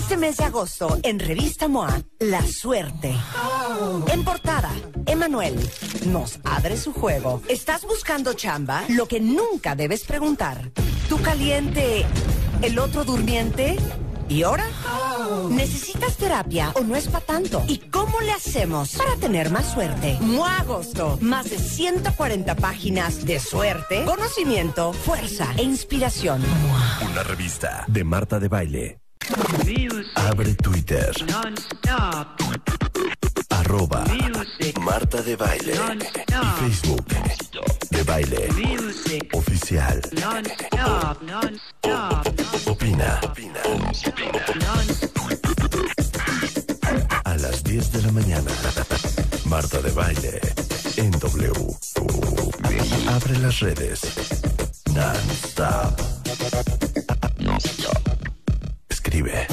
Este mes de agosto, en Revista MOA, La Suerte. En portada, Emanuel nos abre su juego. ¿Estás buscando chamba? Lo que nunca debes preguntar. ¿Tú caliente, el otro durmiente? ¿Y ahora? ¿Necesitas terapia o no es para tanto? ¿Y cómo le hacemos para tener más suerte? MOA Agosto. Más de 140 páginas de suerte, conocimiento, fuerza e inspiración. MOA. Una revista de Marta de Baile. Abre Twitter. @Marta de Baile. Y Facebook de Baile Oficial. Opina. A las 10 de la mañana. Marta de Baile en W. Abre las redes. Non-stop. Escribe.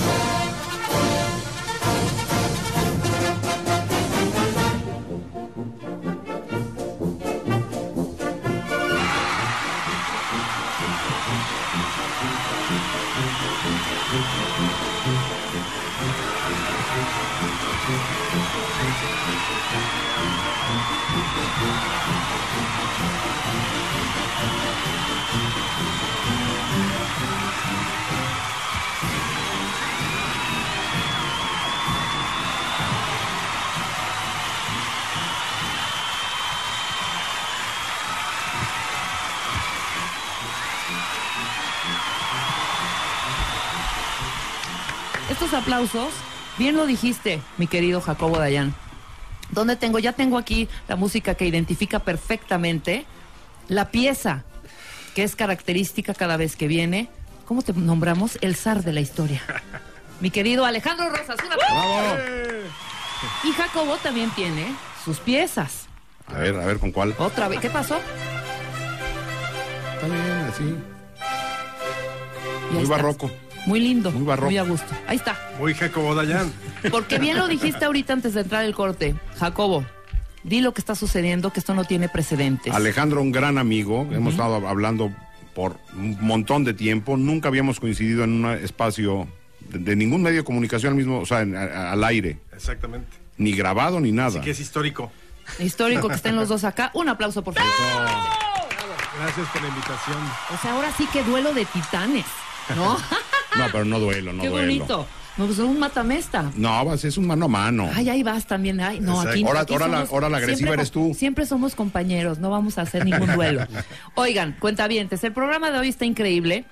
Estos aplausos, bien lo dijiste, mi querido Jacobo Dayan. ¿Dónde tengo? Ya tengo aquí la música que identifica perfectamente la pieza que es característica cada vez que viene. ¿Cómo te nombramos? El zar de la historia. Mi querido Alejandro Rosas, una ¡bravo! Y Jacobo también tiene sus piezas. A ver, ¿con cuál? Otra vez, ¿qué pasó? Está bien, así. Y Muy está. barroco. Muy lindo, Muy barroco. muy a gusto. Ahí está. Muy Jacobo Dayan. Porque bien lo dijiste ahorita antes de entrar el corte. Jacobo, di lo que está sucediendo, que esto no tiene precedentes. Alejandro, un gran amigo. Hemos estado hablando por un montón de tiempo. Nunca habíamos coincidido en un espacio de ningún medio de comunicación al mismo, o sea, al aire. Exactamente. Ni grabado ni nada. Así que es histórico. Histórico que estén los dos acá. Un aplauso, por favor. Gracias por la invitación. O sea, ahora sí que duelo de titanes, ¿no? No, pero no duelo, no Qué duelo. bonito. No, pues un matamesta. No, es un mano a mano. Ay, ahí vas también. Ay, no, Exacto. aquí, Ahora- aquí ahora la- somos- ahora la agresiva siempre eres tú. Siempre somos compañeros, no vamos a hacer ningún duelo. Oigan, cuentavientes, el programa de hoy está increíble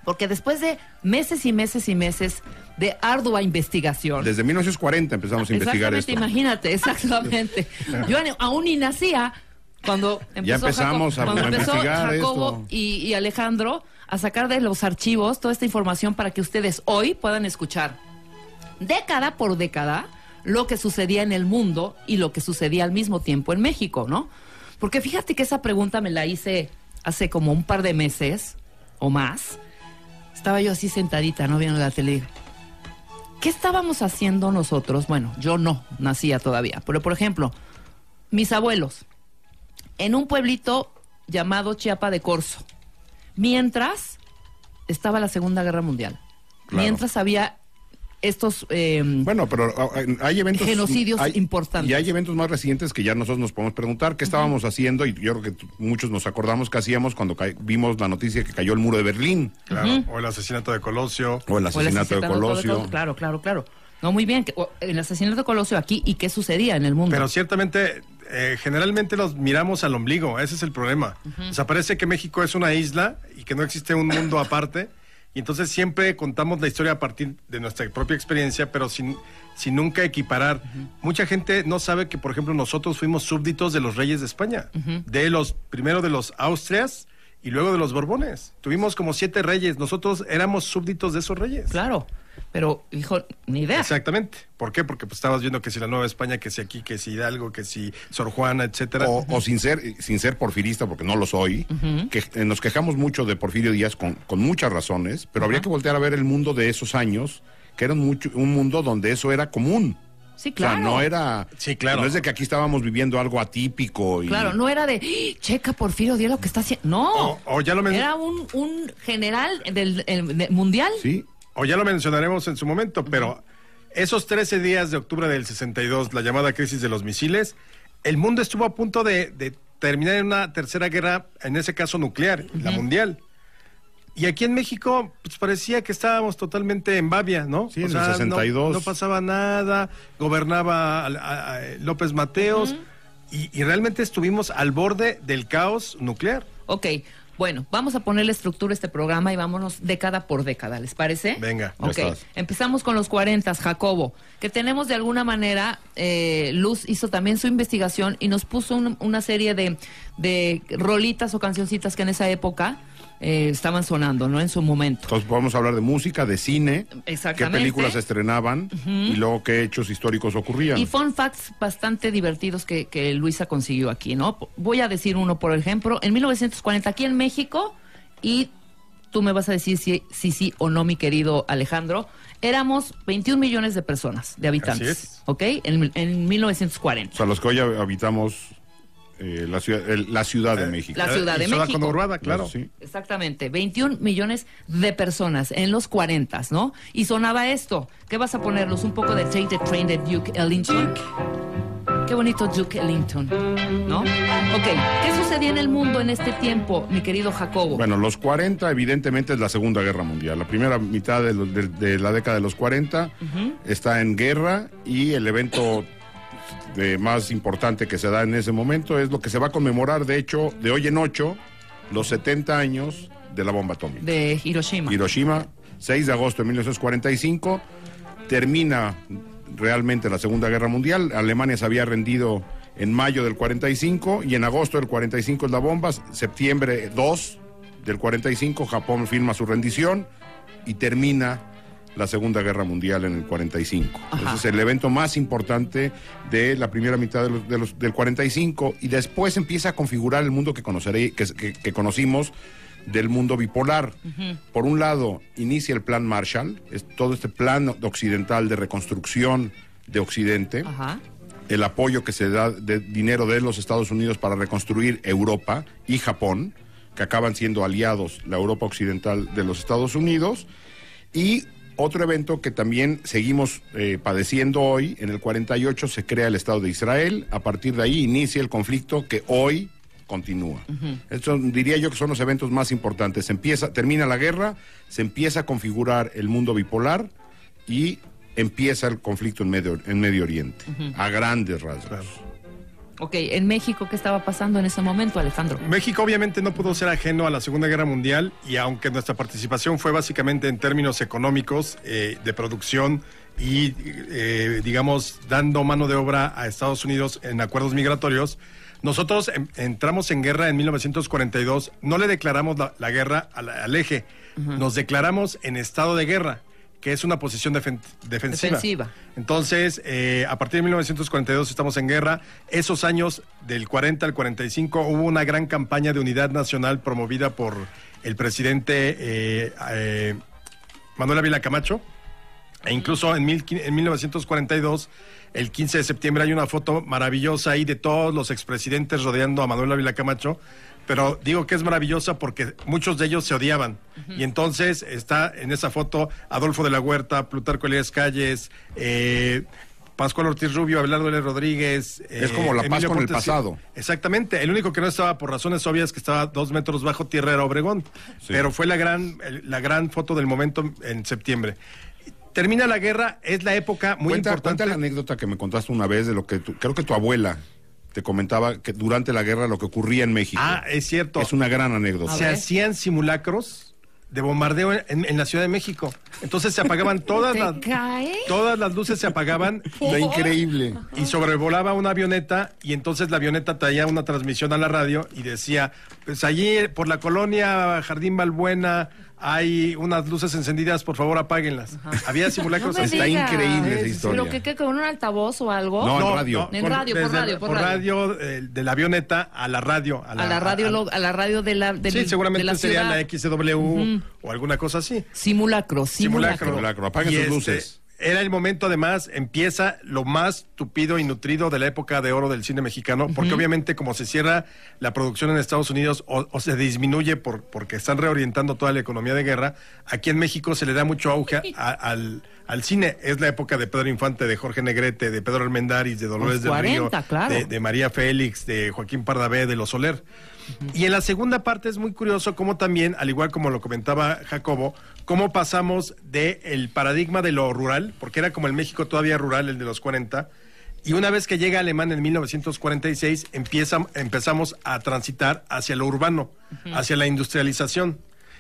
porque después de meses y meses y meses de ardua investigación. Desde 1940 empezamos a investigar esto. Imagínate, exactamente. Yo aún ni nacía cuando empezó empezamos a cuando empezó investigar Jacobo esto. y Alejandro a sacar de los archivos toda esta información para que ustedes hoy puedan escuchar década por década lo que sucedía en el mundo y lo que sucedía al mismo tiempo en México, ¿no? Porque fíjate que esa pregunta me la hice hace como un par de meses o más. Estaba yo así sentadita, ¿no? Viendo la tele. ¿Qué estábamos haciendo nosotros? Bueno, yo no nacía todavía, pero por ejemplo, mis abuelos, en un pueblito llamado Chiapa de Corzo, mientras estaba la Segunda Guerra Mundial, Claro. mientras había estos Bueno, pero hay eventos... genocidios importantes. Y hay eventos más recientes que ya nosotros nos podemos preguntar qué estábamos haciendo, y yo creo que muchos nos acordamos qué hacíamos cuando vimos la noticia que cayó el muro de Berlín. Claro. O el asesinato de Colosio. O el asesinato de Colosio. Claro. No, muy bien. El asesinato de Colosio aquí, ¿y qué sucedía en el mundo? Pero ciertamente, generalmente los miramos al ombligo. Ese es el problema. O sea, parece que México es una isla y que no existe un mundo aparte. Y entonces siempre contamos la historia a partir de nuestra propia experiencia, pero sin nunca equiparar. Mucha gente no sabe que, por ejemplo, nosotros fuimos súbditos de los reyes de España. Primero de los Austrias y luego de los Borbones. Tuvimos como 7 reyes. Nosotros éramos súbditos de esos reyes. Claro, pero, hijo, ni idea. Exactamente. ¿Por qué? Porque pues estabas viendo que si la Nueva España, que si aquí, que si Hidalgo, que si Sor Juana, etcétera. O sin ser porfirista, porque no lo soy, que nos quejamos mucho de Porfirio Díaz con muchas razones, pero habría que voltear a ver el mundo de esos años, que era un mundo donde eso era común. Sí, claro. O sea, no era... Sí, claro. No es de que aquí estábamos viviendo algo atípico. Claro, no era de, ¡Ah! Checa Porfirio Díaz lo que está haciendo. No, O ya lo era un general del mundial. Sí. o ya lo mencionaremos en su momento, pero esos 13 días de octubre del 62, la llamada crisis de los misiles, el mundo estuvo a punto de terminar en una tercera guerra, en ese caso nuclear, la mundial. Y aquí en México, pues parecía que estábamos totalmente en babia, ¿no? Sí, en el 62. No pasaba nada, gobernaba a López Mateos, y realmente estuvimos al borde del caos nuclear. Ok, bueno, vamos a ponerle estructura a este programa y vámonos década por década, ¿les parece? Venga. Ok, empezamos con los 40, Jacobo, que tenemos de alguna manera, Luz hizo también su investigación y nos puso una serie de rolitas o cancioncitas que en esa época estaban sonando, ¿no? En su momento. Entonces podemos hablar de música, de cine, qué películas se estrenaban y luego qué hechos históricos ocurrían. Y fun facts bastante divertidos que Luisa consiguió aquí, ¿no? Voy a decir uno, por ejemplo, en 1940 aquí en México, y tú me vas a decir si sí o no, mi querido Alejandro, éramos 21 millones de personas, de habitantes. Así es. ¿Ok? En 1940. O sea, los que hoy habitamos la ciudad de México. La Ciudad de Zona México. conurbada, claro. Sí. Exactamente, 21 millones de personas en los 40, ¿no? Y sonaba esto. ¿Qué vas a ponerlos? Un poco de Take the Train de Duke Ellington. Qué bonito Duke Ellington, ¿no? Ok, ¿qué sucedía en el mundo en este tiempo, mi querido Jacobo? Bueno, los 40 evidentemente es la Segunda Guerra Mundial. La primera mitad de la década de los 40 está en guerra, y el evento más importante que se da en ese momento es lo que se va a conmemorar, de hecho, de hoy en 8, los 70 años de la bomba atómica. De Hiroshima. Hiroshima, 6 de agosto de 1945, termina realmente la Segunda Guerra Mundial. Alemania se había rendido en mayo del 45, y en agosto del 45 es la bomba. Septiembre 2 del 45, Japón firma su rendición y termina la Segunda Guerra Mundial en el 45. Ese es el evento más importante de la primera mitad del 45, y después empieza a configurar el mundo que conocimos, del mundo bipolar. Por un lado, inicia el Plan Marshall, es todo este plan occidental de reconstrucción de Occidente, el apoyo que se da de dinero de los Estados Unidos para reconstruir Europa y Japón, que acaban siendo aliados, la Europa occidental, de los Estados Unidos. Y otro evento que también seguimos padeciendo hoy, en el 48 se crea el Estado de Israel. A partir de ahí inicia el conflicto que hoy continúa. Esto diría yo que son los eventos más importantes. Termina la guerra, se empieza a configurar el mundo bipolar y empieza el conflicto en Medio Oriente, a grandes rasgos. Claro. Ok, en México, ¿qué estaba pasando en ese momento, Alejandro? México obviamente no pudo ser ajeno a la Segunda Guerra Mundial, y aunque nuestra participación fue básicamente en términos económicos, de producción y, digamos, dando mano de obra a Estados Unidos en acuerdos migratorios, nosotros entramos en guerra en 1942, no le declaramos la guerra al eje, nos declaramos en estado de guerra, que es una posición defensiva. Entonces, a partir de 1942 estamos en guerra. Esos años, del 40 al 45, hubo una gran campaña de unidad nacional promovida por el presidente Manuel Ávila Camacho, e incluso en 1942, el 15 de septiembre, hay una foto maravillosa ahí de todos los expresidentes rodeando a Manuel Ávila Camacho. Pero digo que es maravillosa porque muchos de ellos se odiaban. Y entonces está en esa foto Adolfo de la Huerta, Plutarco Elías Calles, Pascual Ortiz Rubio, Abelardo L. Rodríguez. Es como la paz con el pasado. Exactamente. El único que no estaba, por razones obvias, que estaba 2 metros bajo tierra, era Obregón. Sí. Pero fue la gran foto del momento en septiembre. Termina la guerra, es la época muy importante. Cuenta la anécdota que me contaste una vez de lo que creo que tu abuela te comentaba, que durante la guerra lo que ocurría en México. Ah, es cierto. Es una gran anécdota. Se hacían simulacros de bombardeo en la Ciudad de México. Entonces se apagaban todas las luces, se apagaban. Está increíble. Y sobrevolaba una avioneta, y entonces la avioneta traía una transmisión a la radio y decía, pues allí por la colonia Jardín Balbuena hay unas luces encendidas, por favor apáguenlas. Había simulacros. No está increíble esa historia. ¿Pero qué, con un altavoz o algo? No, en radio. En radio, por radio, de la avioneta a la radio. A la radio de la sí, seguramente de la sería ciudad. la XW o alguna cosa así. Simulacro. Apaguen sus luces. Era el momento, además, empieza lo más tupido y nutrido de la época de oro del cine mexicano, porque obviamente como se cierra la producción en Estados Unidos o se disminuye porque están reorientando toda la economía de guerra, aquí en México se le da mucho auge al cine. Es la época de Pedro Infante, de Jorge Negrete, de Pedro Armendáriz, de Dolores del Río, claro. de María Félix, de Joaquín Pardavé, de Los Soler. Y en la segunda parte es muy curioso cómo también, al igual como lo comentaba Jacobo, cómo pasamos del paradigma de lo rural, porque era como el México todavía rural, el de los 40, y una vez que llega Alemán en 1946, empezamos a transitar hacia lo urbano, hacia la industrialización.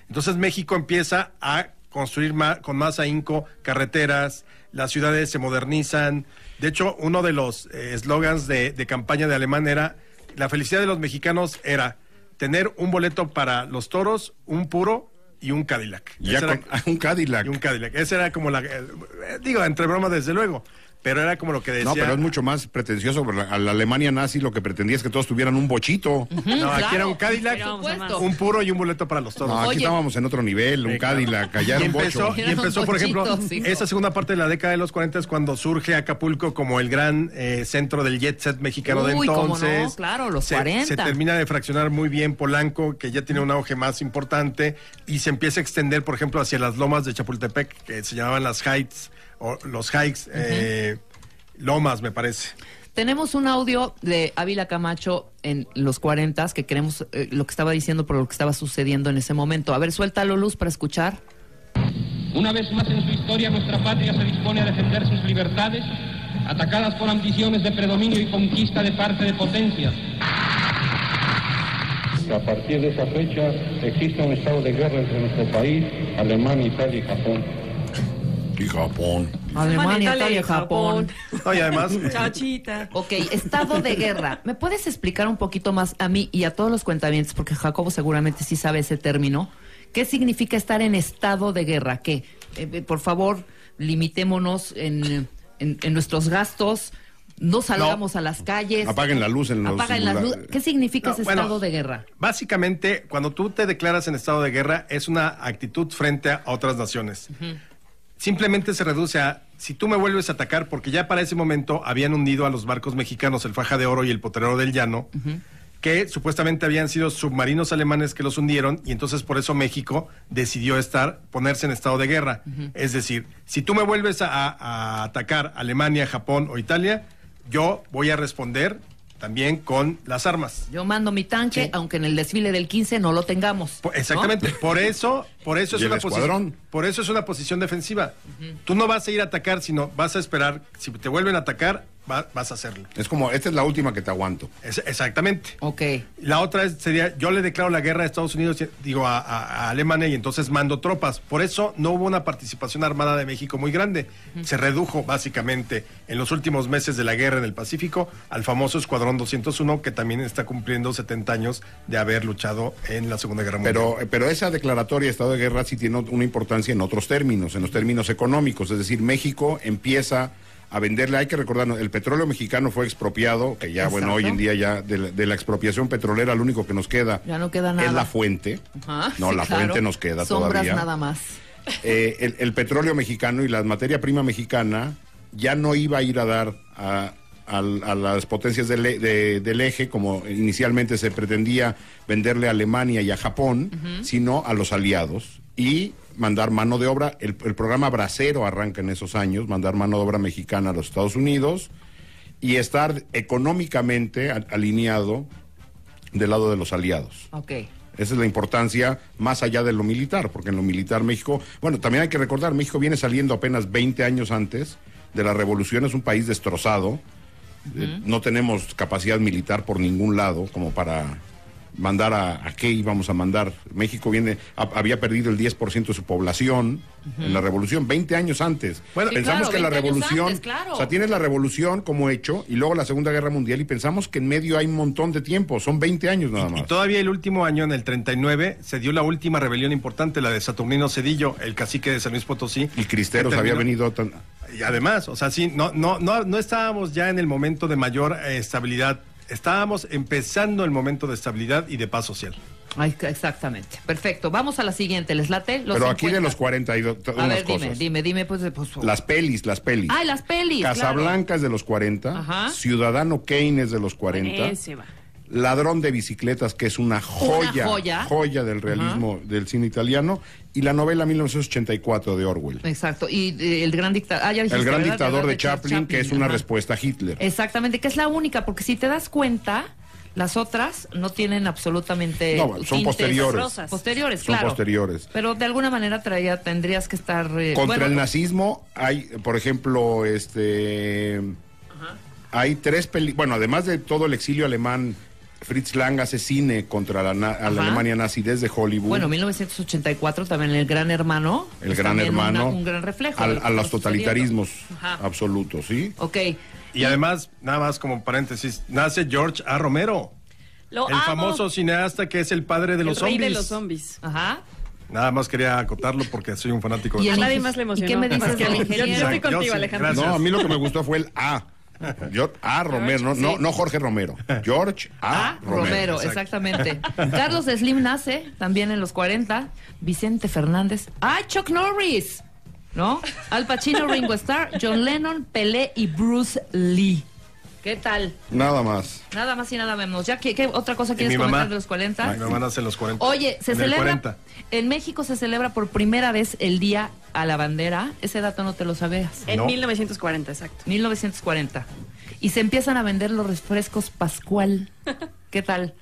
Entonces México empieza a construir con más ahínco carreteras, las ciudades se modernizan. De hecho, uno de los eslogans de campaña de Alemán era: la felicidad de los mexicanos era tener un boleto para los toros, un puro y un Cadillac. Un Cadillac. Y un Cadillac. Esa era como digo, entre bromas desde luego, pero era como lo que decía. No, pero es mucho más pretencioso. A la Alemania nazi lo que pretendía es que todos tuvieran un bochito. No, aquí era un Cadillac, un puro y un boleto para los toros. No, aquí estábamos en otro nivel, un Cadillac, allá era un bocho. Y empezó, por ejemplo, esa segunda parte de la década de los 40 es cuando surge Acapulco como el gran centro del jet set mexicano de entonces. Cómo no, claro, los 40. Se termina de fraccionar muy bien Polanco, que ya tiene un auge más importante, y se empieza a extender, por ejemplo, hacia las lomas de Chapultepec, que se llamaban las Heights, o los Hikes, Lomas, me parece. Tenemos un audio de Ávila Camacho en los 40 que queremos lo que estaba diciendo por lo que estaba sucediendo en ese momento. A ver, suéltalo, Luz, para escuchar. Una vez más en su historia, nuestra patria se dispone a defender sus libertades, atacadas por ambiciones de predominio y conquista de parte de potencias. A partir de esa fecha existe un estado de guerra entre nuestro país, Alemania, Italia y Japón. Y Japón. Alemania, Italia, Japón. No, y además... Chachita. Ok, estado de guerra. ¿Me puedes explicar un poquito más a mí y a todos los cuentavientes, porque Jacobo seguramente sí sabe ese término? ¿Qué significa estar en estado de guerra? ¿Qué? Por favor, limitémonos en nuestros gastos, no salgamos a las calles. Apaguen la luz en los... Apaguen la luz. ¿Qué significa ese estado de guerra? Básicamente, cuando tú te declaras en estado de guerra, es una actitud frente a otras naciones. Simplemente se reduce a, si tú me vuelves a atacar, porque ya para ese momento habían hundido a los barcos mexicanos, el Faja de Oro y el Potrero del Llano, que supuestamente habían sido submarinos alemanes que los hundieron, y entonces por eso México decidió ponerse en estado de guerra. Es decir, si tú me vuelves a atacar Alemania, Japón o Italia, yo voy a responder también con las armas. Yo mando mi tanque, aunque en el desfile del 15 no lo tengamos. Exactamente, ¿no? Por eso es una posición. Por eso es una posición defensiva. Tú no vas a ir a atacar, sino vas a esperar. Si te vuelven a atacar, vas a hacerlo. Es como, esta es la última que te aguanto. Exactamente. Ok. La otra sería, yo le declaro la guerra a Estados Unidos, digo, a Alemania, y entonces mando tropas. Por eso no hubo una participación armada de México muy grande. Se redujo básicamente en los últimos meses de la guerra en el Pacífico al famoso Escuadrón 201, que también está cumpliendo 70 años de haber luchado en la Segunda Guerra Mundial. Pero esa declaratoria de estado de guerra sí tiene una importancia en otros términos, en los términos económicos. Es decir, México empieza a venderle, hay que recordar, el petróleo mexicano fue expropiado, que ya, bueno, hoy en día ya de la expropiación petrolera lo único que nos queda, ya no queda nada. Es la fuente. No, sí, la fuente nos queda sombras todavía. Nada más. El petróleo mexicano y la materia prima mexicana ya no iba a ir a dar a las potencias del eje, como inicialmente se pretendía venderle a Alemania y a Japón, sino a los aliados, y mandar mano de obra. El programa Bracero arranca en esos años, mandar mano de obra mexicana a los Estados Unidos y estar económicamente alineado del lado de los aliados. Okay. Esa es la importancia más allá de lo militar, porque en lo militar México, bueno, también hay que recordar, México viene saliendo apenas 20 años antes de la revolución, es un país destrozado, no tenemos capacidad militar por ningún lado como para mandar a qué íbamos a mandar. México había perdido el 10% de su población en la revolución, 20 años antes. Bueno, pensamos que la revolución, antes, claro. O sea, tienes la revolución como hecho y luego la Segunda Guerra Mundial y pensamos que en medio hay un montón de tiempo, son 20 años nada más. Y todavía el último año, en el 39, se dio la última rebelión importante, la de Saturnino Cedillo, el cacique de San Luis Potosí. Y Cristeros había venido Y además, o sea, sí, no estábamos ya en el momento de mayor estabilidad. Estábamos empezando el momento de estabilidad y de paz social. Ay, exactamente. Perfecto. Vamos a la siguiente. ¿Les late? Los Pero aquí 50. de los 42, A unas ver, cosas. dime, pues. Las pelis. Ay, las pelis. Casablanca es de los 40. Ajá. Ciudadano Kane es de los 40. Ese va. Ladrón de bicicletas, que es una joya del realismo del cine italiano, y la novela 1984 de Orwell. Exacto. Y el gran dictador. El gran dictador de Chaplin, que es una respuesta a Hitler. Exactamente, que es la única, porque si te das cuenta, las otras no tienen absolutamente. No, son tintes posteriores. rosas. Posteriores, Son claro. posteriores. Pero de alguna manera tendrías que estar. Contra el nazismo hay, por ejemplo, hay 3 películas. Bueno, además de todo el exilio alemán, Fritz Lang hace cine contra la Alemania nazi desde Hollywood. Bueno, 1984 también El Gran Hermano. El es Gran también Hermano. un gran reflejo. A los totalitarismos Ajá. absolutos, ¿sí? Ok. Y además, nada más como paréntesis, nace George A. Romero, Lo el amo. famoso cineasta que es el padre de El los rey zombies. de los zombies. Ajá. Nada más quería acotarlo porque soy un fanático. Y A el- nadie más le emocionó. ¿Y qué me dices más que a del mí. ingeniero? Yo estoy Yo contigo, sí, Alejandro. gracias. No, a mí lo que me gustó fue el A. George A. Romero, no Jorge Romero. George A. Romero, exacto. exactamente. Carlos Slim nace también en los 40. Vicente Fernández. ¡Ah, Chuck Norris! ¿No? Al Pacino, Ringo Starr, John Lennon, Pelé y Bruce Lee. ¿Qué tal? Nada más. Nada más y nada menos. ¿Ya qué otra cosa Y quieres mi comentar mamá. de los 40? Mi mamá nace en los 40. Oye, se En el celebra. 40. En México se celebra por primera vez el Día a la Bandera. Ese dato no te lo sabías. En No. 1940, exacto. 1940. Y se empiezan a vender los refrescos Pascual. ¿Qué tal?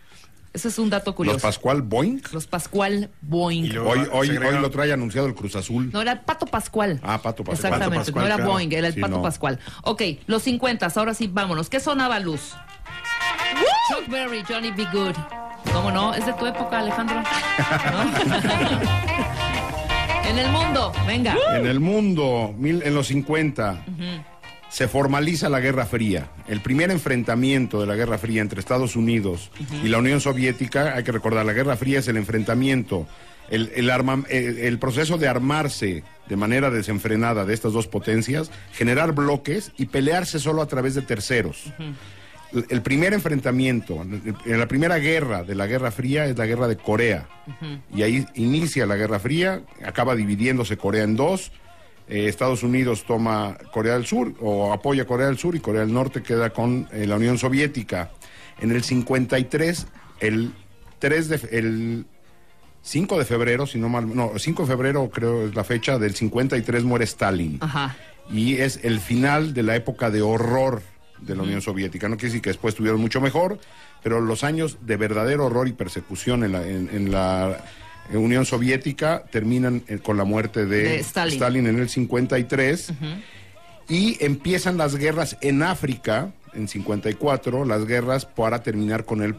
Ese es un dato curioso. Los Pascual Boing. Los Pascual Boing. Y luego Hoy se agrega- lo trae anunciado el Cruz Azul. No, era el Pato Pascual. Ah, Pato Pascual. Exactamente, Pato Pascual, no era claro. Boing, era el Sí, Pato no. Pascual. Ok, los 50, ahora sí, vámonos. ¿Qué sonaba Luz? Chuck Berry, Johnny B. Good. ¿Cómo no? Es de tu época, Alejandro. ¿No? En el mundo, venga. En el mundo, en los 50, se formaliza la Guerra Fría. El primer enfrentamiento de la Guerra Fría entre Estados Unidos y la Unión Soviética, hay que recordar, la Guerra Fría es el enfrentamiento, el proceso de armarse de manera desenfrenada de estas dos potencias, generar bloques y pelearse solo a través de terceros. El primer enfrentamiento, en la primera guerra de la Guerra Fría es la Guerra de Corea. Y ahí inicia la Guerra Fría, acaba dividiéndose Corea en dos. Estados Unidos toma Corea del Sur o apoya Corea del Sur y Corea del Norte queda con la Unión Soviética. En el 53, el 5 de febrero, 5 de febrero creo es la fecha, del 53 muere Stalin. Ajá. Y es el final de la época de horror de la Unión Soviética. No quiere decir que después estuvieron mucho mejor, pero los años de verdadero horror y persecución en la Unión Soviética terminan con la muerte de Stalin en el 53. Y empiezan las guerras en África, en 54, las guerras para terminar con el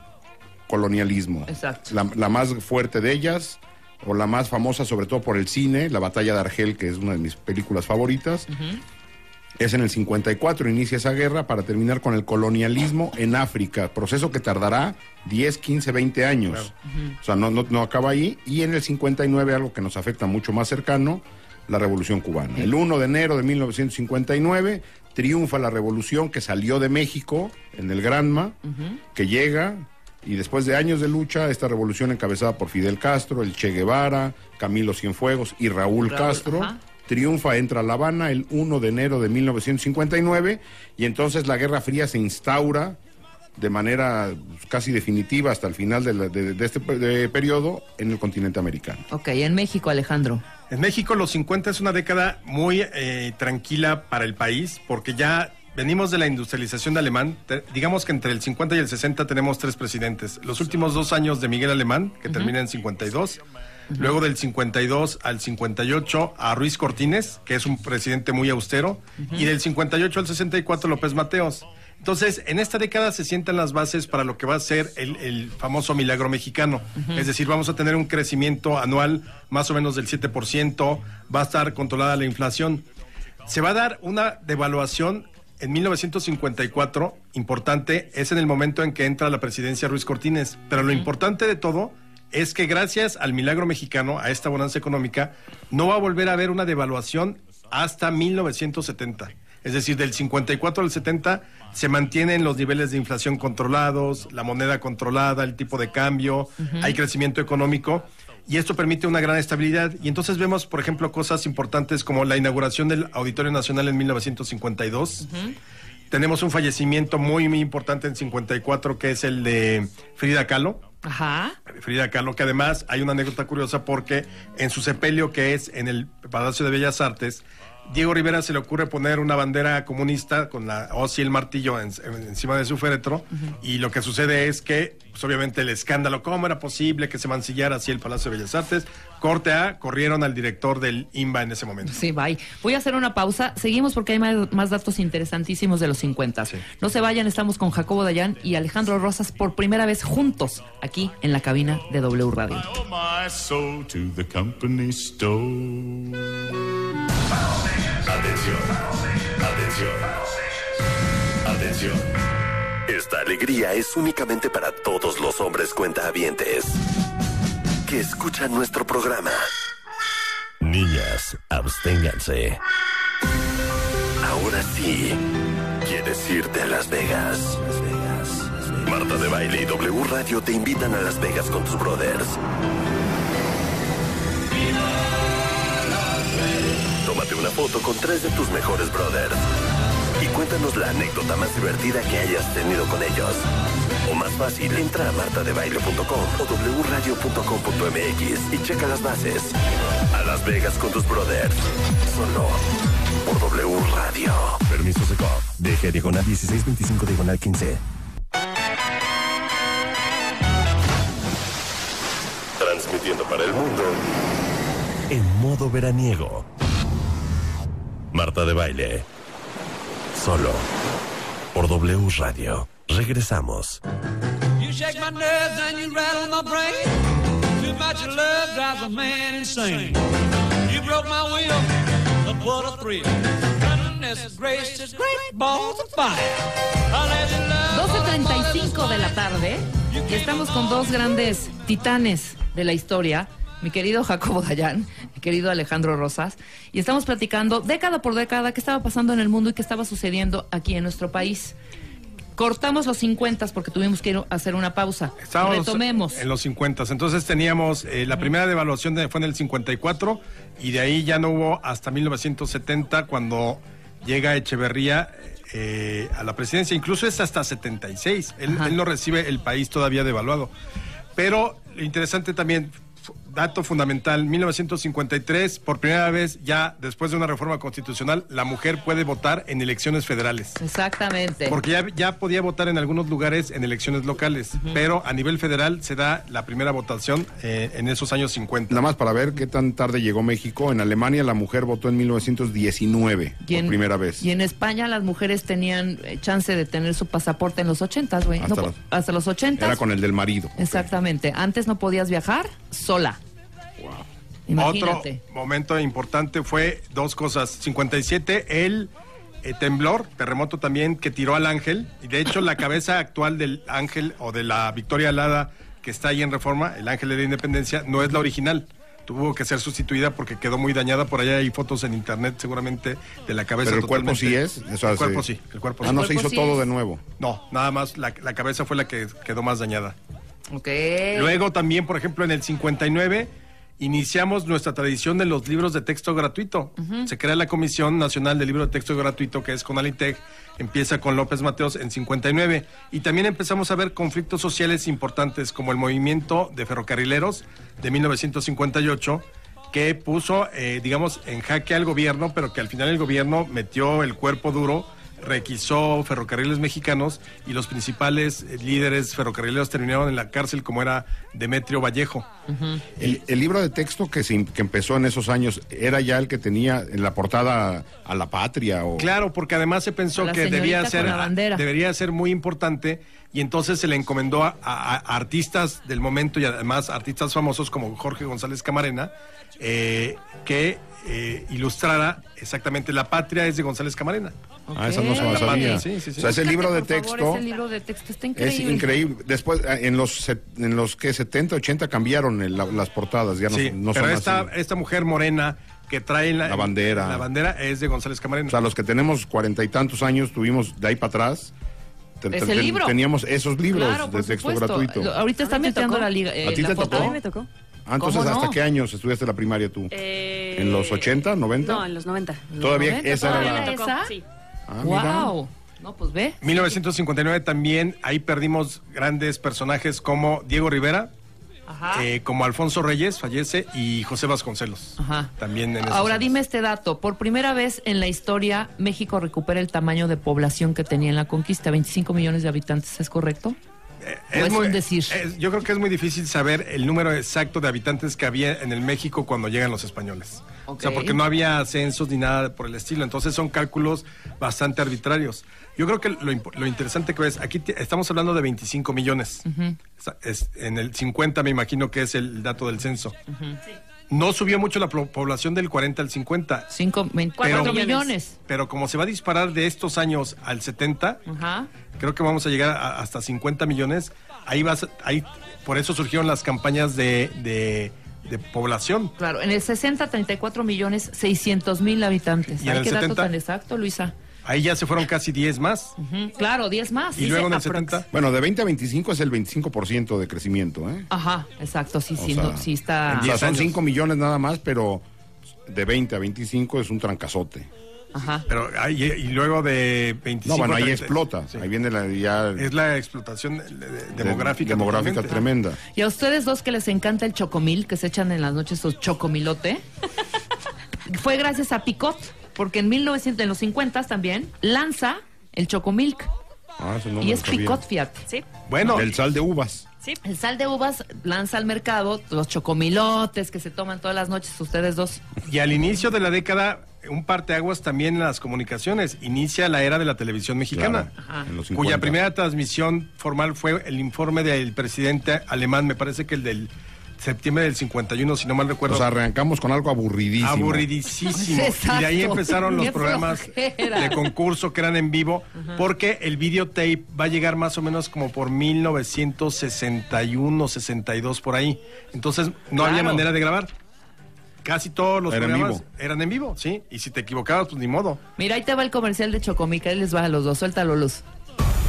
colonialismo. Exacto. La más fuerte de ellas, o la más famosa sobre todo por el cine, la Batalla de Argel, que es una de mis películas favoritas. Es en el 54, inicia esa guerra para terminar con el colonialismo en África, proceso que tardará 10, 15, 20 años. Claro. O sea, no acaba ahí. Y en el 59, algo que nos afecta mucho más cercano, la Revolución Cubana. El 1 de enero de 1959 triunfa la revolución que salió de México, en el Granma, que llega, y después de años de lucha, esta revolución encabezada por Fidel Castro, el Che Guevara, Camilo Cienfuegos y Raúl Castro, triunfa, entra a La Habana el 1 de enero de 1959, y entonces la Guerra Fría se instaura de manera casi definitiva hasta el final de este periodo en el continente americano. Ok, en México, Alejandro. En México los 50 es una década muy tranquila para el país, porque ya venimos de la industrialización de Alemán. Digamos que entre el 50 y el 60 tenemos 3 presidentes. Los últimos 2 años de Miguel Alemán, que termina en 52. Luego del 52 al 58 a Ruiz Cortines, que es un presidente muy austero. Y del 58 al 64 López Mateos. Entonces, en esta década se sientan las bases para lo que va a ser el famoso milagro mexicano. Es decir, vamos a tener un crecimiento anual más o menos del 7%, va a estar controlada la inflación. Se va a dar una devaluación en 1954, importante, es en el momento en que entra a la presidencia Ruiz Cortines. Pero lo importante de todo es que gracias al milagro mexicano, a esta bonanza económica, no va a volver a haber una devaluación hasta 1970. Es decir, del 54 al 70 se mantienen los niveles de inflación controlados, la moneda controlada, el tipo de cambio, hay crecimiento económico y esto permite una gran estabilidad. Y entonces vemos, por ejemplo, cosas importantes como la inauguración del Auditorio Nacional en 1952. Tenemos un fallecimiento muy, muy importante en 54, que es el de Frida Kahlo. Ajá. Frida Kahlo, que además hay una anécdota curiosa porque en su sepelio, que es en el Palacio de Bellas Artes, Diego Rivera se le ocurre poner una bandera comunista con la hoz y el martillo encima de su féretro, y lo que sucede es que, pues obviamente el escándalo, ¿cómo era posible que se mancillara así el Palacio de Bellas Artes? Corte A, corrieron al director del INBA en ese momento. Sí, bye. Voy a hacer una pausa. Seguimos porque hay más datos interesantísimos de los 50. Sí. No se vayan, estamos con Jacobo Dayan y Alejandro Rosas por primera vez juntos aquí en la cabina de W Radio. Oh, my soul to the company store. Atención, atención, atención. Esta alegría es únicamente para todos los hombres cuentahabientes que escuchan nuestro programa. Niñas, absténganse. Ahora sí, ¿quieres irte a Las Vegas? Marta de Baile y W Radio te invitan a Las Vegas con tus brothers. Tómate una foto con 3 de tus mejores brothers y cuéntanos la anécdota más divertida que hayas tenido con ellos. O más fácil, entra a martadebaile.com o wradio.com.mx y checa las bases. A Las Vegas con tus brothers, solo por W Radio. Permiso Secov, DG diagonal 1625 diagonal 15. Transmitiendo para el mundo en modo veraniego. Marta de Baile. Solo por W Radio. Regresamos. You shake my nerves and you rattle my brain. Too much love drives a man insane. You broke my will, but what a thrill. Goodness gracious, great balls of fire. 12:35 de la tarde y estamos con dos grandes titanes de la historia. Mi querido Jacobo Dayan, mi querido Alejandro Rosas, y estamos platicando década por década qué estaba pasando en el mundo y qué estaba sucediendo aquí en nuestro país. Cortamos los 50 porque tuvimos que ir a hacer una pausa. Estábamos retomemos. En los 50. Entonces teníamos la primera devaluación fue en el 54 y de ahí ya no hubo hasta 1970 cuando llega Echeverría a la presidencia. Incluso es hasta 76. Él no recibe el país todavía devaluado. Pero lo interesante también, dato fundamental, 1953, por primera vez ya después de una reforma constitucional, la mujer puede votar en elecciones federales. Exactamente. Porque ya podía votar en algunos lugares en elecciones locales, pero a nivel federal se da la primera votación en esos años 50. Nada más para ver qué tan tarde llegó México. En Alemania la mujer votó en 1919 por primera vez. Y en España las mujeres tenían chance de tener su pasaporte en los 80s, güey. Hasta los 80s. Era con el del marido. Exactamente. Antes no podías viajar sola. Imagínate. Otro momento importante fue dos cosas. 57, el temblor, terremoto también, que tiró al ángel. Y de hecho la cabeza actual del ángel o de la Victoria Alada que está ahí en Reforma, el ángel de la Independencia, no es la original. Tuvo que ser sustituida porque quedó muy dañada. Por allá hay fotos en internet seguramente de la cabeza. Pero el cuerpo sí es. O sea, el cuerpo sí. El cuerpo sí. No se hizo todo de nuevo. No, nada más la cabeza fue la que quedó más dañada. Okay. Luego también, por ejemplo, en el 59 iniciamos nuestra tradición de los libros de texto gratuito. Se crea la Comisión Nacional del Libro de Texto Gratuito, que es Conalitec, empieza con López Mateos en 59. Y también empezamos a ver conflictos sociales importantes, como el movimiento de ferrocarrileros de 1958, que puso, digamos, en jaque al gobierno, pero que al final el gobierno metió el cuerpo duro, requisó Ferrocarriles Mexicanos y los principales líderes ferrocarrileros terminaron en la cárcel, como era Demetrio Vallejo. El libro de texto que empezó en esos años, ¿era ya el que tenía en la portada a la patria? Claro, porque además se pensó que debería ser muy importante, y entonces se le encomendó a artistas del momento y además artistas famosos como Jorge González Camarena, que ilustrara exactamente La Patria es de González Camarena. Okay. Esa no se la sabía. Sí. O sea, ese libro de texto. Ese libro de texto está increíble. Es increíble. Después, en los que 70, 80 cambiaron las portadas. Ya no, sí, no pero son así. esta mujer morena que trae la bandera. La bandera es de González Camarena. O sea, los que tenemos 40 y tantos años tuvimos de ahí para atrás. Es el libro. Teníamos esos libros Claro, de por texto supuesto. gratuito. Ahorita está metiendo la liga. ¿A ti la te foto. tocó? A mí me tocó. Entonces, ¿Cómo no? ¿hasta qué años estudiaste la primaria tú? ¿En los 80, 90? No, en los 90. Todavía 90, esa ¿todavía era la... esa? Sí. Ah, mira. Wow. No, pues ve. 1959 también, ahí perdimos grandes personajes como Diego Rivera, Ajá. como Alfonso Reyes, fallece, y José Vasconcelos. Ajá. También en esos Ahora años. dime este dato. Por primera vez en la historia, México recupera el tamaño de población que tenía en la conquista. 25 millones de habitantes, ¿es correcto? ¿O es un decir? Yo creo que es muy difícil saber el número exacto de habitantes que había en el México cuando llegan los españoles. Ok. O sea, porque no había censos ni nada por el estilo. Entonces son cálculos bastante arbitrarios. Yo creo que lo interesante que ves, aquí estamos hablando de 25 millones. En el 50 me imagino que es el dato del censo. No subió mucho la población del 40 al 50. 4 millones. Pero como se va a disparar de estos años al 70, Ajá. creo que vamos a llegar hasta 50 millones. Ahí por eso surgieron las campañas de población. Claro, en el 60, 34 millones 600 mil habitantes. ¿Y en Ay, el qué dato 70? tan exacto, Luisa. Ahí ya se fueron casi 10 más. Claro, 10 más. Y luego en el 70. Bueno, de 20 a 25 es el 25% de crecimiento, ¿eh? Ajá, exacto, sí, O sí, sea, no, sí está. O sea, 10 son años. 5 millones nada más, pero de 20 a 25 es un trancazote. Ajá. Pero y luego de 25. No, bueno, ahí 30, explota. sí. Ahí viene Es la explotación demográfica. demográfica totalmente. tremenda. Y a ustedes dos que les encanta el chocomil, que se echan en las noches su chocomilote, fue gracias a Picot, porque en los 50 también lanza el chocomilk. Ah, eso no Y me es lo sabía. Picot, fíjate. Sí. Bueno, Del sal de uvas. Sí. El sal de uvas lanza al mercado los chocomilotes que se toman todas las noches ustedes dos. y al inicio de la década, un parteaguas también en las comunicaciones. Inicia la era de la televisión mexicana. Claro, en los Cuya 50. primera transmisión formal fue el informe del presidente alemán, me parece que el del septiembre del 51, si no mal recuerdo. O sea, arrancamos con algo aburridísimo. Aburridísimo. Exacto. Y de ahí empezaron los Qué programas flojera. de concurso que eran en vivo, porque el videotape va a llegar más o menos como por 1961, 62 por ahí. Entonces no había Claro. manera de grabar. Casi todos los Era en programas vivo. eran en vivo, sí. Y si te equivocabas, pues ni modo. Mira, ahí te va el comercial de Chocomilk, ahí les va a los dos, suéltalo, Luz.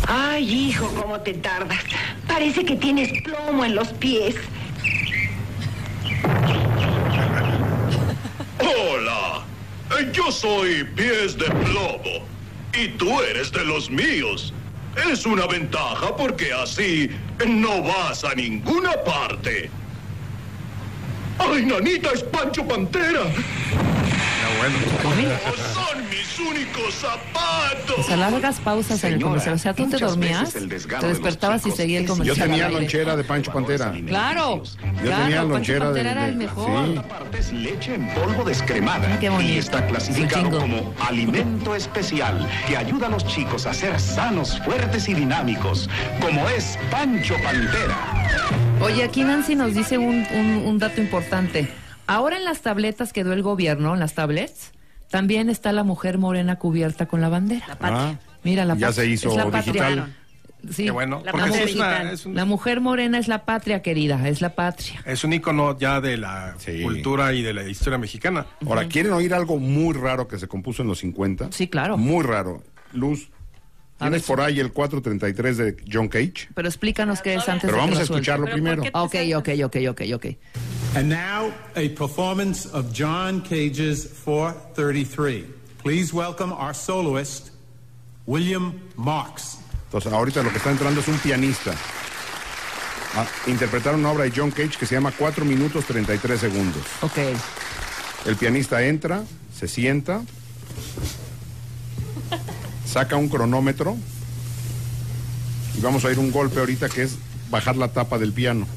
Ay, hijo, cómo te tardas. Parece que tienes plomo en los pies. Hola, yo soy Pies de Plomo y tú eres de los míos. Es una ventaja porque así no vas a ninguna parte. ¡Ay, nanita, es Pancho Pantera! ¡Son mis únicos zapatos! O sea, largas pausas en el comercial. O sea, tú te dormías, te despertabas y seguía el Yo comercial. tenía al aire. lonchera de Pancho Pantera. Claro, Yo claro, tenía Pancho lonchera Pantera era el mejor. Sí. Es leche en polvo descremada Qué bonito. y está clasificado Su jingle. como alimento especial que ayuda a los chicos a ser sanos, fuertes y dinámicos, como es Pancho Pantera. Oye, aquí Nancy nos dice un dato importante. Ahora en las tabletas que dio el gobierno, en las tablets, también está la mujer morena cubierta con la bandera. La Ah, Mira, la ya patria. se hizo Es la patria. digital. Sí. Qué bueno. La Porque patria sí digital. La mujer morena es la patria, querida, es la patria. Es un ícono ya de la Sí. cultura y de la historia mexicana. Ahora, ¿quieren oír algo muy raro que se compuso en los 50? Sí, claro. Muy raro. Luz, A ¿tienes ver, por ahí el 433 de John Cage? Pero explícanos qué es antes Pero de vamos que a lo suelte. escucharlo primero. Ok. And now, a performance of John Cage's 433. Please welcome our soloist, William Marks. Entonces, ahorita lo que está entrando es un pianista. Interpretar una obra de John Cage que se llama 4 minutos 33 segundos. Ok. El pianista entra, se sienta, saca un cronómetro y vamos a oír un golpe ahorita que es bajar la tapa del piano.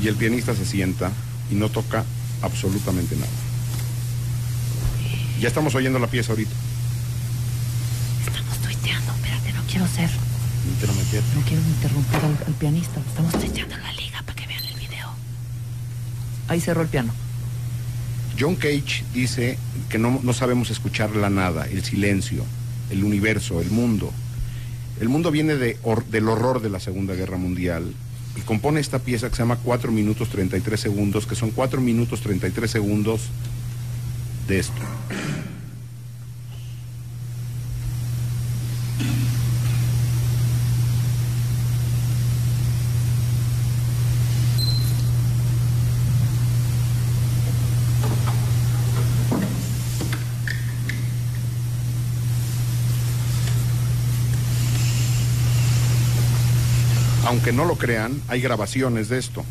Y el pianista se sienta y no toca absolutamente nada. Ya estamos oyendo la pieza ahorita. Estamos tuiteando, espérate, no quiero ser. Interrumpir. No quiero interrumpir al pianista. Estamos tuiteando en la liga para que vean el video. Ahí cerró el piano. John Cage dice que no sabemos escuchar la nada, el silencio, el universo, el mundo. El mundo viene del horror de la Segunda Guerra Mundial y compone esta pieza que se llama 4 minutos 33 segundos, que son 4 minutos 33 segundos de esto. Aunque no lo crean, hay grabaciones de esto.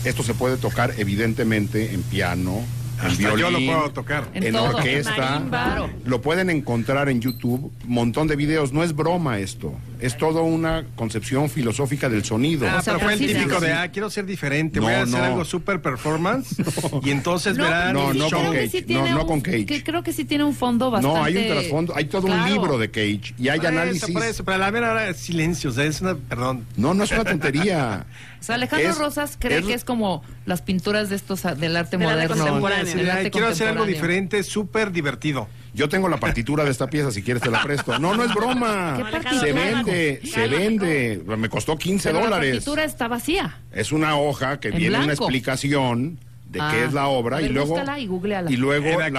Esto se puede tocar evidentemente en piano, en violín, yo lo puedo tocar. En orquesta. Claro. Lo pueden encontrar en YouTube, montón de videos. No es broma esto. Es toda una concepción filosófica del sonido. O sea, fue el típico de, quiero ser diferente, voy a hacer algo super performance, y entonces verán... No con Cage. Que creo que sí tiene un fondo bastante... No, hay un trasfondo, hay todo un libro de Cage, y hay análisis... Por eso, pero a la mera hora es silencio, o sea, es una... Perdón. No es una tontería. O sea, Alejandro Rosas cree que es como las pinturas de estos del arte moderno. Quiero hacer algo diferente, súper divertido. Yo tengo la partitura de esta pieza, si quieres te la presto. No es broma. Se vende. Me costó $15. La partitura está vacía. Es una hoja que viene una explicación de qué es la obra, y luego la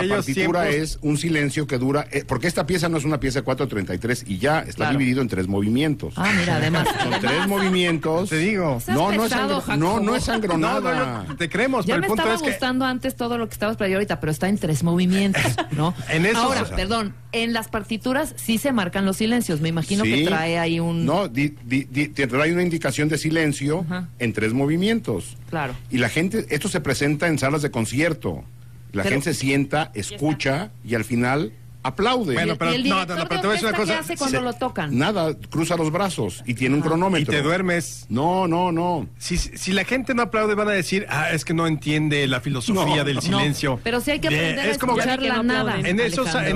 partitura es un silencio que dura, porque esta pieza no es una pieza de 4:33 y ya está dividido en 3 movimientos. Mira, además. Son 3 movimientos. Te digo. No es sangronada. Te creemos, ya pero me el punto estaba es que... gustando antes todo lo que estabas playando ahorita, pero está en 3 movimientos, ¿no? Ahora, perdón, en las partituras sí se marcan los silencios. Me imagino que trae ahí un... No, te trae una indicación de silencio en 3 movimientos. Claro. Y la gente, esto se presenta en salas de concierto. La gente se sienta, escucha y al final aplaude. Bueno, pero te voy a decir una cosa. ¿Qué hace cuando lo tocan? Nada, cruza los brazos y tiene un cronómetro. Y te duermes. No. Si la gente no aplaude, van a decir, es que no entiende la filosofía del silencio. Pero sí hay que aprender a escuchar la nada. En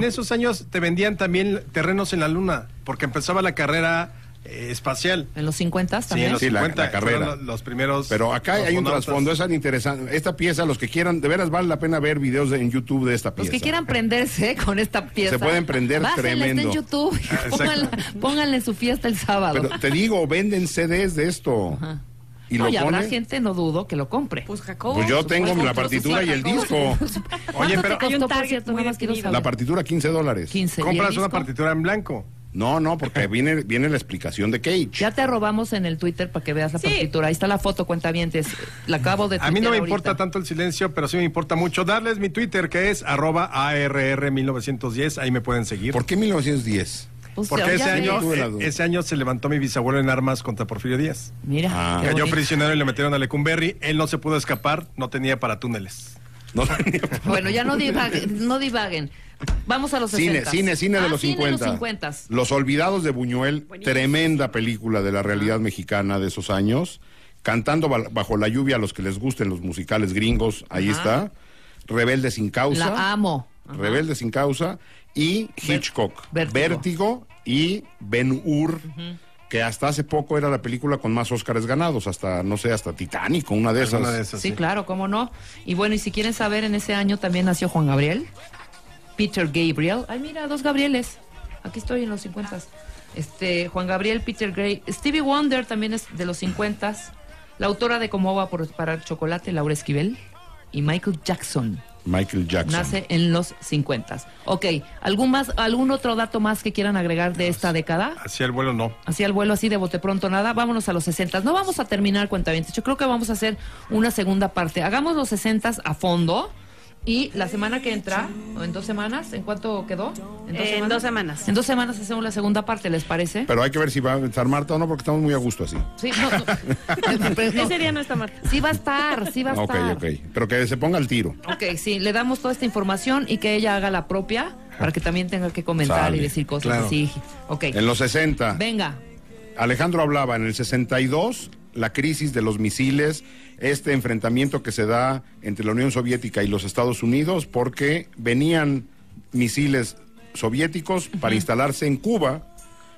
esos años te vendían también terrenos en la luna, porque empezaba la carrera espacial. ¿En los 50 también? Sí, en los 50, la carrera. Los primeros. Pero acá hay un trasfondo, es tan interesante. Esta pieza, los que quieran, de veras vale la pena ver videos en YouTube de esta pieza. Los que quieran prenderse con esta pieza. Se pueden prender tremendo. Está en YouTube. Pónganle su fiesta el sábado. Pero te digo, venden CDs de esto. Ajá. Y habrá gente, no dudo, que lo compre. Pues Jacobo. Pues yo tengo la partitura y el disco. Oye, pero hay un target muy definido. La partitura $15. ¿Compras una partitura en blanco? No, porque viene la explicación de Cage. Ya te robamos en el Twitter para que veas la partitura. Ahí está la foto, cuentavientes. La acabo de A mí no me importa tanto el silencio, pero sí me importa mucho darles mi Twitter, que es @ARR1910. Ahí me pueden seguir. ¿Por qué 1910? Porque ese año se levantó mi bisabuelo en armas contra Porfirio Díaz. Mira. Cayó prisionero y le metieron a Lecumberri. Él no se pudo escapar, no tenía para túneles. Bueno, ya no divaguen. Vamos a los 60. Cine de los 50. Los Olvidados de Buñuel, tremenda película de la realidad mexicana de esos años. Cantando bajo la lluvia a los que les gusten los musicales gringos, ahí está. Rebelde sin causa. La amo. Rebelde sin causa. Y Hitchcock. Vértigo y Ben-Hur, que hasta hace poco era la película con más Óscares ganados, hasta Titanic, una de esas. Sí, claro, cómo no. Y bueno, y si quieren saber, en ese año también nació Juan Gabriel, Peter Gabriel. Ay, mira, 2 Gabrieles. Aquí estoy en los 50. Juan Gabriel, Peter Gabriel. Stevie Wonder también es de los 50. La autora de Cómo va para el chocolate, Laura Esquivel. Y Michael Jackson. Nace en los 50. Ok, ¿algún otro dato más que quieran agregar de esta década? Así al vuelo no. Así al vuelo, así de bote pronto nada. Vámonos a los 60. No vamos a terminar, cuentavientes. Yo creo que vamos a hacer una segunda parte. Hagamos los 60 a fondo. Y la semana que entra, o en 2 semanas, ¿en cuánto quedó? En 2 semanas. En 2 semanas hacemos la segunda parte, ¿les parece? Pero hay que ver si va a estar Marta o no, porque estamos muy a gusto así. Sí, no. Ese día no está Marta. Sí va a estar. Ok. Pero que se ponga al tiro. Ok, sí, le damos toda esta información y que ella haga la propia, para que también tenga que comentar y decir cosas así. Ok. En los 60. Venga. Alejandro hablaba en el 62, la crisis de los misiles, este enfrentamiento que se da entre la Unión Soviética y los Estados Unidos, porque venían misiles soviéticos para instalarse en Cuba,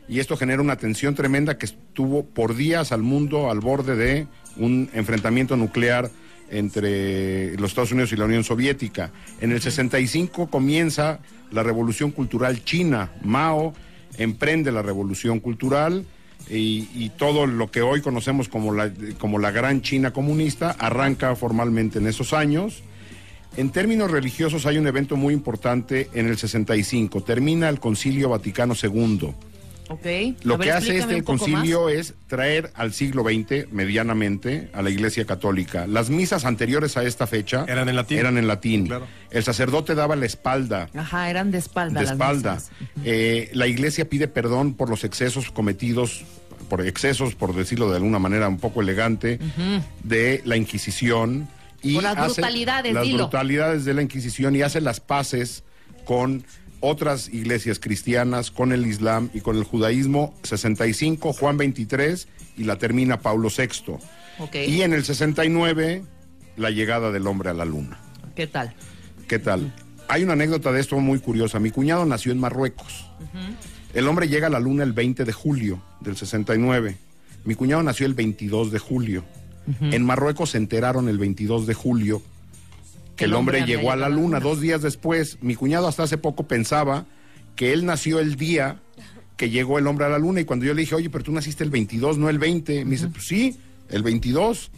y esto genera una tensión tremenda que estuvo por días al mundo al borde de un enfrentamiento nuclear entre los Estados Unidos y la Unión Soviética. En el 65 comienza la Revolución Cultural China. Mao emprende la Revolución Cultural y todo lo que hoy conocemos como la Gran China comunista arranca formalmente en esos años. En términos religiosos hay un evento muy importante en el 65, termina el Concilio Vaticano II. Okay. Lo que hace este concilio es traer al siglo XX, medianamente, a la Iglesia Católica. Las misas anteriores a esta fecha eran en latín. Claro. El sacerdote daba la espalda. Ajá, eran de espalda. De espalda. La Iglesia pide perdón por los excesos cometidos, por decirlo de alguna manera un poco elegante, de la Inquisición. Y por las brutalidades, las brutalidades de la Inquisición, y hace las paces con otras iglesias cristianas, con el Islam y con el judaísmo. 65, Juan 23, y la termina Paulo VI. Okay. Y en el 69, la llegada del hombre a la luna. ¿Qué tal? Hay una anécdota de esto muy curiosa. Mi cuñado nació en Marruecos. El hombre llega a la luna el 20 de julio del 69. Mi cuñado nació el 22 de julio. En Marruecos se enteraron el 22 de julio que el hombre llegó a la luna. 2 días después. Mi cuñado hasta hace poco pensaba que él nació el día que llegó el hombre a la luna, y cuando yo le dije, oye, pero tú naciste el 22, no el 20, me dice, pues sí, el 22,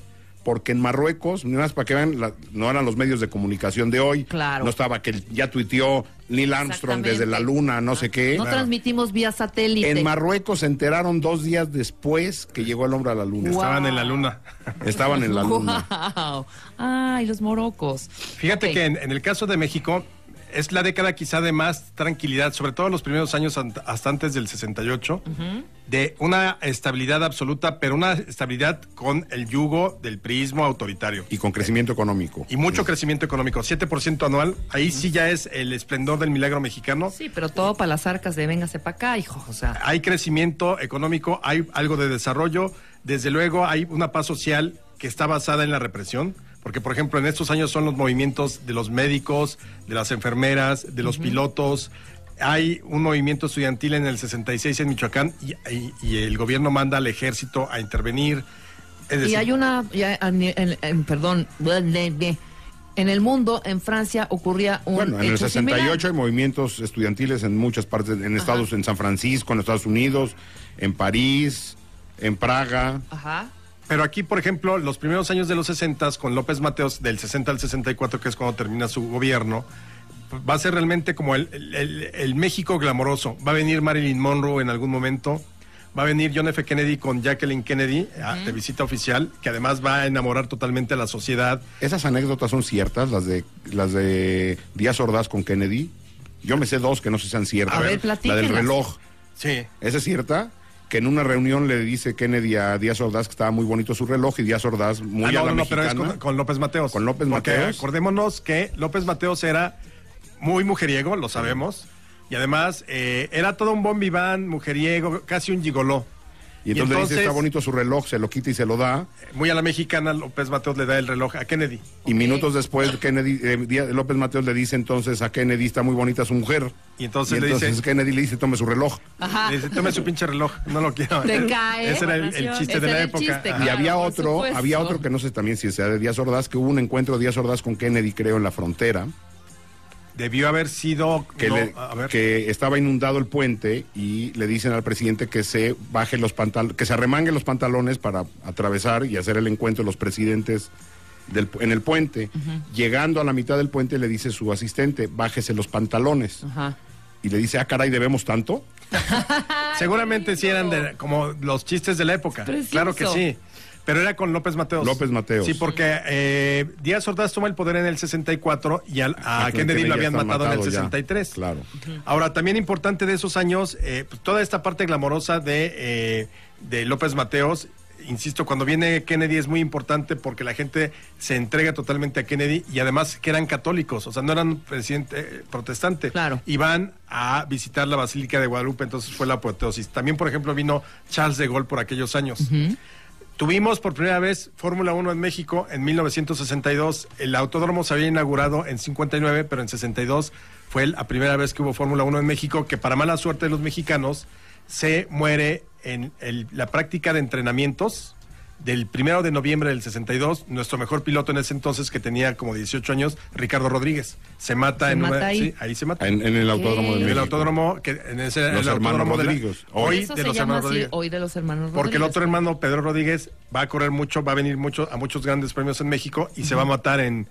porque en Marruecos, ni más para que vean, no eran los medios de comunicación de hoy, claro. No estaba que ya tuiteó Neil Armstrong desde la luna, no sé qué. No transmitimos vía satélite. En Marruecos se enteraron 2 días después que llegó el hombre a la luna. Wow. Estaban en la luna. Estaban en la luna. Wow. Ay, los morocos. Fíjate que en el caso de México es la década quizá de más tranquilidad, sobre todo los primeros años hasta antes del 68, de una estabilidad absoluta, pero una estabilidad con el yugo del priismo autoritario. Y con crecimiento económico. Y mucho crecimiento económico, 7% anual, ahí sí ya es el esplendor del milagro mexicano. Sí, pero todo para las arcas de véngase para acá, hijo, o sea. Hay crecimiento económico, hay algo de desarrollo, desde luego hay una paz social que está basada en la represión. Porque, por ejemplo, en estos años son los movimientos de los médicos, de las enfermeras, de los pilotos. Hay un movimiento estudiantil en el 66 en Michoacán y el gobierno manda al ejército a intervenir. Es decir, y hay una, en el mundo, en Francia, ocurría un Bueno, en el 68 similar. hay movimientos estudiantiles en muchas partes, en Estados, en San Francisco, en Estados Unidos, en París, en Praga. Ajá. Pero aquí, por ejemplo, los primeros años de los 60, con López Mateos, del 60 al 64, que es cuando termina su gobierno, va a ser realmente como el México glamoroso. Va a venir Marilyn Monroe en algún momento, va a venir John F. Kennedy con Jacqueline Kennedy de visita oficial, que además va a enamorar totalmente a la sociedad. ¿Esas anécdotas son ciertas, las de Díaz Ordaz con Kennedy? Yo me sé 2 que no sé si sean ciertas. A ver, la del reloj. Sí. ¿Esa es cierta? Que en una reunión le dice Kennedy a Díaz Ordaz que estaba muy bonito su reloj, y Díaz Ordaz muy a la mexicana. Pero es con López Mateos. Con López Porque Mateos. acordémonos que López Mateos era muy mujeriego, lo sabemos, y además era todo un bon vivant, mujeriego, casi un gigoló. Y entonces le dice, está bonito su reloj, se lo quita y se lo da. Muy a la mexicana, López Mateos le da el reloj a Kennedy. Y minutos después, López Mateos le dice entonces a Kennedy, está muy bonita su mujer. Y entonces le dice, Kennedy le dice, tome su reloj. Ajá. Le dice, tome su pinche reloj, no lo quiero. Te cae. Ese era el chiste de la época. Y había otro que no sé también si sea de Díaz Ordaz, que hubo un encuentro de Díaz Ordaz con Kennedy, creo, en la frontera. Debió haber sido que estaba inundado el puente, y le dicen al presidente que se baje los pantalones, que se arremangue los pantalones para atravesar y hacer el encuentro de los presidentes en el puente. Llegando a la mitad del puente le dice su asistente, bájese los pantalones. Y le dice, caray, ¿debemos tanto? Seguramente sí eran como los chistes de la época. Precioso. Claro que sí. Pero era con López Mateos. López Mateos. Sí, porque Díaz Ordaz toma el poder en el 64 y a Kennedy lo habían matado en el 63. Ya. Claro. Ahora, también importante de esos años, pues, toda esta parte glamorosa de López Mateos. Insisto, cuando viene Kennedy es muy importante porque la gente se entrega totalmente a Kennedy, y además que eran católicos, o sea, no eran presidente protestante. Claro. Y van a visitar la Basílica de Guadalupe, entonces fue la apoteosis. También, por ejemplo, vino Charles de Gaulle por aquellos años. Tuvimos por primera vez Fórmula 1 en México en 1962. El autódromo se había inaugurado en 59, pero en 62 fue la primera vez que hubo Fórmula 1 en México, que para mala suerte de los mexicanos se muere en la práctica de entrenamientos del 1 de noviembre del 62, nuestro mejor piloto en ese entonces, que tenía como 18 años, Ricardo Rodríguez, se mata ahí. Sí, ahí se mata. En el Autódromo de México. En el autódromo, que en ese Los el autódromo hermanos de Rodríguez. hoy Eso de se los llama hermanos así, Rodríguez. hoy de los hermanos Rodríguez. Porque el otro hermano, Pedro Rodríguez, va a correr mucho, va a venir mucho a muchos grandes premios en México y se va a matar en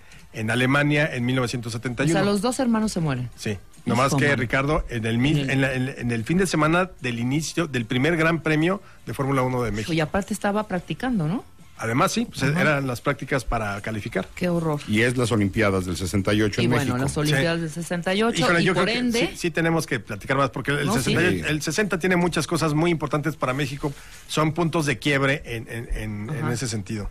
Alemania en 1971. O sea, los dos hermanos se mueren. Sí. Nomás que Ricardo, en el fin de semana del inicio del primer Gran Premio de Fórmula 1 de México. Y aparte estaba practicando, ¿no? Además, sí, pues eran las prácticas para calificar. Qué horror. Y es las Olimpiadas del 68 en México. Y bueno, las Olimpiadas del 68, Híjole, y yo por creo que ende... sí tenemos que platicar más, porque el, No, 68, el 60 tiene muchas cosas muy importantes para México. Son puntos de quiebre en ese sentido.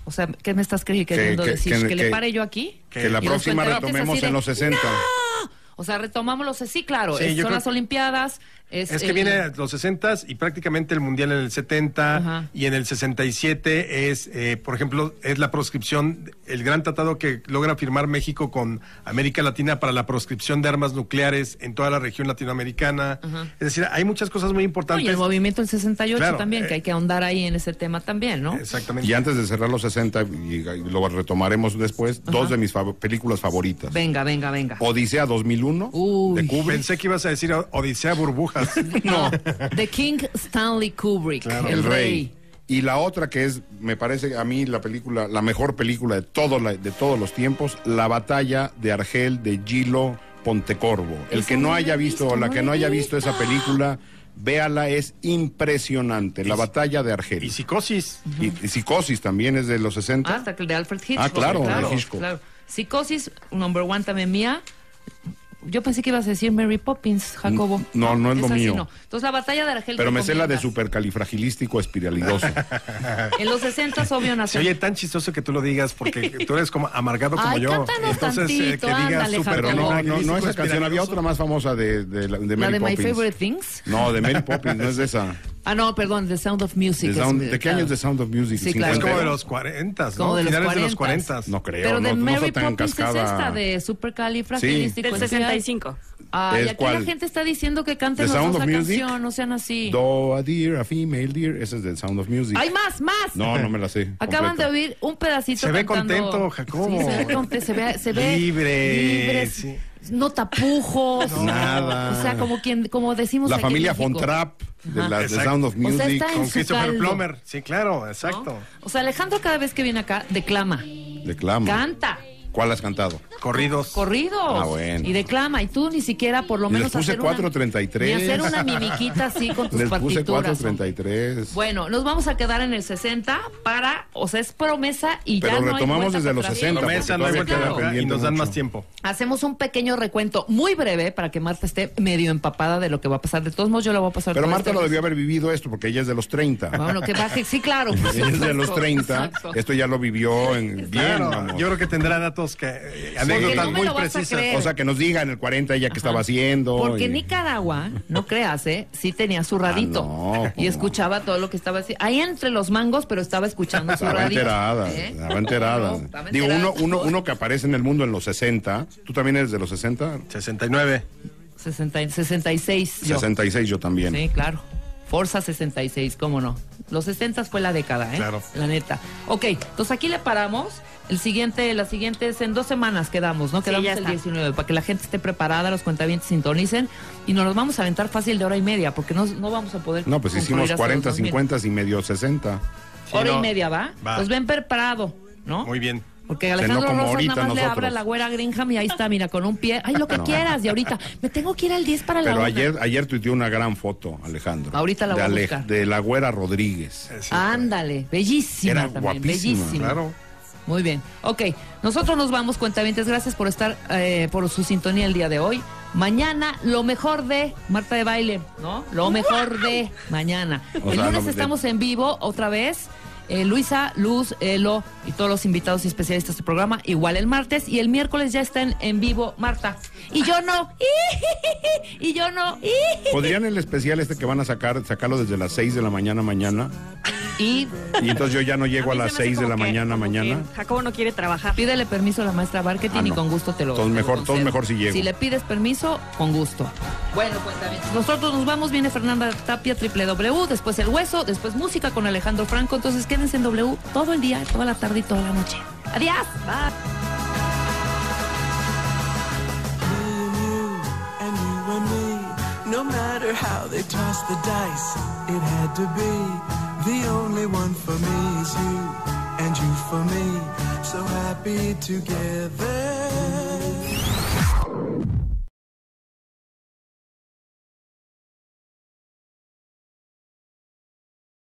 O sea, ¿qué me estás queriendo decir? ¿Que le pare yo aquí? Que la Y próxima los cuentavientes retomemos así de, en los 60. ¡No! O sea, retomamos los... Sí, claro, Sí, son las Olimpiadas. Es que viene los 60 y prácticamente el Mundial en el 70. Ajá. Y en el 67 es, por ejemplo, es la proscripción, el gran tratado que logra firmar México con América Latina para la proscripción de armas nucleares en toda la región latinoamericana. Ajá. Es decir, hay muchas cosas muy importantes. No, y el movimiento del 68 Claro, también, que hay que ahondar ahí en ese tema también, ¿no? Exactamente. Y antes de cerrar los 60, y lo retomaremos después, dos de mis películas favoritas. Venga. Odisea 2001, de Kubrick. Pensé que ibas a decir Odisea Burbujas. No, The King Stanley Kubrick, Claro. el rey. Y la otra que es, me parece a mí la mejor película de todos los tiempos, La batalla de Argel de Gilo Pontecorvo. El que no haya visto o la que no haya visto esa película, véala, es impresionante. La batalla de Argel. Y Psicosis. Y Psicosis también es de los 60. Hasta que el de Alfred Hitchcock. Ah, claro, de Hitchcock. Claro. Psicosis, number one también mía. Yo pensé que ibas a decir Mary Poppins, Jacobo. No es lo esa mío. Sí, no. Entonces la batalla de Argel. Pero me sé la de recomiendas. supercalifragilístico espiralidoso. En los 60 obvio Se nació. oye tan chistoso que tú lo digas porque tú eres como amargado como Ay, yo. cántanos Entonces, tantito, que digas ándale, súper Pero no califragilístico esa canción. Había otra más famosa de Mary La de Poppins. My Favorite Things. No, de Mary Poppins, no es de esa. Ah, no, perdón, The Sound of Music. ¿De qué año es The Sound of Music? Sí, claro. Es como de los 40, ¿no? Como de los Finales 40. de los 40. No creo, Pero de no Mary está tan Poppins es cascada. esta de supercalifragilístico. Del 65. Ay, ¿Es aquí cuál? la gente está diciendo que canten The los Sound dos of la Music? canción, no sean así. Do a deer, a female deer. Ese es del Sound of Music. ¡Hay más! No me la sé. Acaban completa. de oír un pedacito Se ve cantando. contento, Jacobo. Sí, se ve contento, se ve Libre, libre, sí. no tapujos. Nada. O sea, como decimos La aquí en familia México. Fontrap, de Ajá. la de Exacto. Sound of O sea, Music. está en Con su Christopher caldo, Plummer. Sí, claro, exacto. ¿no? O sea, Alejandro cada vez que viene acá declama, Declama. canta, ¿Cuál has cantado? Corridos. corridos Ah, bueno. y declama, y tú ni siquiera por lo Y les menos puse hacer una, 4.33. ni hacer una mimiquita así con tus Les puse partituras. 4.33. Bueno, nos vamos a quedar en el 60 o sea, es promesa y Pero ya no hay retomamos vuelta desde los para atrás. 60. Promesa, no porque hay todavía vuelta queda de acá y pendiente nos dan mucho. más tiempo. Hacemos un pequeño recuento muy breve para que Marta esté medio empapada de lo que va a pasar. De todos modos, yo lo voy a pasar. Pero por Marta este- lo debió haber vivido esto, porque ella es de los 30. Bueno, que baje, sí, claro. por Ella es de los supuesto. 30. Exacto. Esto ya lo vivió bien. Claro, vamos. yo creo que tendrá datos anécdotas no me muy lo vas a precisas. creer. O sea, que nos diga en el 40 ella que estaba haciendo. Porque y- Nicaragua, no creas, sí tenía su radito. Ah, no, y escuchaba todo lo que estaba haciendo. Ahí entre los mangos, pero estaba escuchando su Estaba radito. enterada, ¿Eh? estaba enterada. No, estaba Digo, enterada. uno que aparece en el mundo en los 60. ¿Tú también eres de los 60? 69. 66. Yo. 66 yo también. Sí, claro. Forza 66, cómo no. Los 60 fue la década, ¿eh? Claro. La neta. Ok, entonces aquí le paramos. La siguiente es en 2 semanas quedamos, ¿no? Sí, Quedamos ya el está. 19, para que la gente esté preparada, los cuentavientes sintonicen y nos los vamos a aventar fácil de hora y media, porque no vamos a poder. No, pues hicimos concluir hasta 40, los 2000. 50 y medio 60. Sí, Hora no. y media, ¿va? Va. Los ven preparado, ¿no? Muy bien. Porque Alejandro como Rosas ahorita nada más le nosotros. abre a la güera Greenham y ahí está, mira, con un pie. Ay, lo que quieras. Y ahorita, me tengo que ir al 10 para la Pero una. ayer tuiteó una gran foto, Alejandro. Ahorita la voy a de buscar. De la güera Rodríguez. Ándale, bellísima Era también, guapísima, bellísima. Claro. Muy bien. Ok, nosotros nos vamos, cuentavientes. Gracias por estar, por su sintonía el día de hoy. Mañana, lo mejor de Marta de Baile, ¿no? Lo mejor de mañana. O El sea, lunes no, estamos en vivo otra vez. Luisa, Luz, Elo y todos los invitados y especialistas de este programa. Igual el martes y el miércoles ya están en vivo Marta. Y yo no. Y yo no. ¿Podrían el especial que van a sacarlo desde las 6 de la mañana? Y entonces yo ya no llego a las 6 de la mañana. Jacobo no quiere trabajar. Pídele permiso a la maestra marketing y con gusto te lo todo mejor si llego. Si le pides permiso, con gusto. Bueno, pues también. Nosotros nos vamos, viene Fernanda Tapia, www, después El Hueso, después música con Alejandro Franco. Entonces quédense en W todo el día, toda la tarde y toda la noche. Adiós. Bye. No matter how they toss the dice, it had to be. The only one for me is you, and you for me. So happy together.